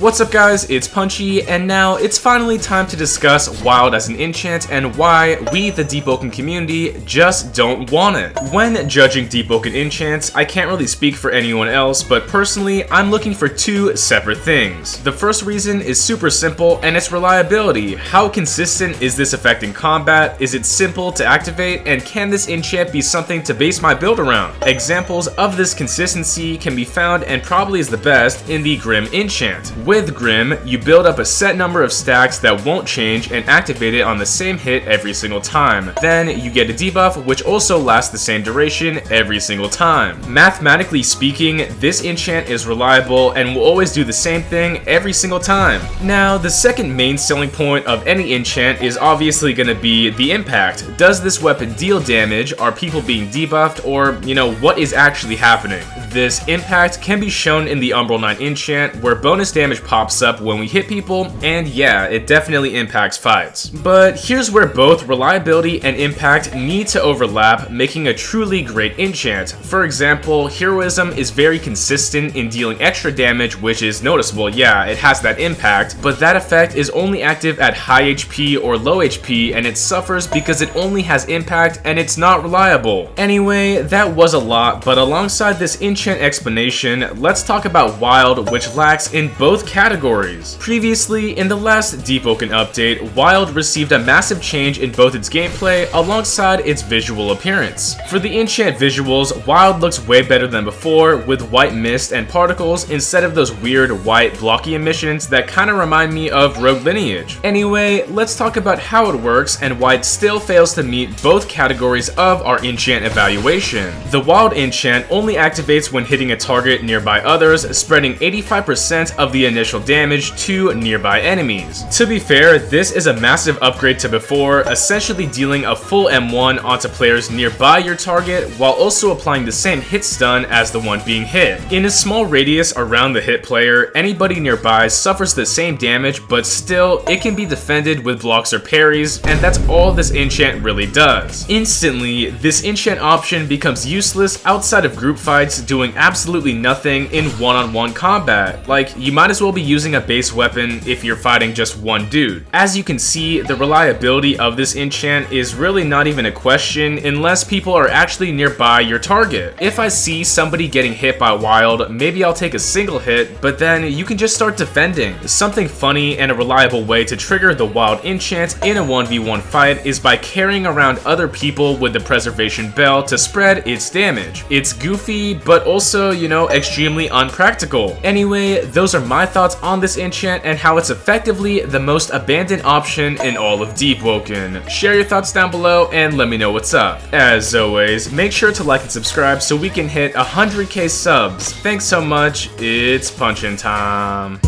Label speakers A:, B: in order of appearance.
A: What's up guys, it's Punchy, and now it's finally time to discuss Wild as an enchant and why we, the Deepwoken community, just don't want it. When judging Deepwoken enchants, I can't really speak for anyone else, but personally, I'm looking for two separate things. The first reason is super simple, and it's reliability. How consistent is this effect in combat? Is it simple to activate? And can this enchant be something to base my build around? Examples of this consistency can be found, and probably is the best, in the Grim enchant. With Grim, you build up a set number of stacks that won't change and activate it on the same hit every single time. Then you get a debuff which also lasts the same duration every single time. Mathematically speaking, this enchant is reliable and will always do the same thing every single time. Now, the second main selling point of any enchant is obviously going to be the impact. Does this weapon deal damage? Are people being debuffed? Or, what is actually happening? This impact can be shown in the Umbral 9 enchant, where bonus damage pops up when we hit people, and yeah, it definitely impacts fights. But here's where both reliability and impact need to overlap, making a truly great enchant. For example, heroism is very consistent in dealing extra damage, which is noticeable. Yeah, it has that impact, but that effect is only active at high HP or low HP, and it suffers because it only has impact and it's not reliable. Anyway, that was a lot, but alongside this enchant explanation, let's talk about Wild, which lacks in both categories. Previously, in the last Deepwoken update, Wild received a massive change in both its gameplay alongside its visual appearance. For the enchant visuals, Wild looks way better than before, with white mist and particles instead of those weird white blocky emissions that kinda remind me of Rogue Lineage. Anyway, let's talk about how it works and why it still fails to meet both categories of our enchant evaluation. The Wild enchant only activates when hitting a target nearby others, spreading 85% of the initial damage to nearby enemies. To be fair, this is a massive upgrade to before, essentially dealing a full M1 onto players nearby your target while also applying the same hit stun as the one being hit. In a small radius around the hit player, anybody nearby suffers the same damage, but still, it can be defended with blocks or parries, and that's all this enchant really does. Instantly, this enchant option becomes useless outside of group fights, doing absolutely nothing in one-on-one combat. Like, you might as well be using a base weapon if you're fighting just one dude. As you can see, the reliability of this enchant is really not even a question unless people are actually nearby your target. If I see somebody getting hit by Wild, maybe I'll take a single hit, but then you can just start defending. Something funny and a reliable way to trigger the Wild enchant in a 1v1 fight is by carrying around other people with the preservation bell to spread its damage. It's goofy, but also, extremely unpractical. Anyway, those are my thoughts on this enchant and how it's effectively the most abandoned option in all of Deepwoken. Share your thoughts down below and let me know what's up. As always, make sure to like and subscribe so we can hit 100k subs. Thanks so much, it's punchin' time.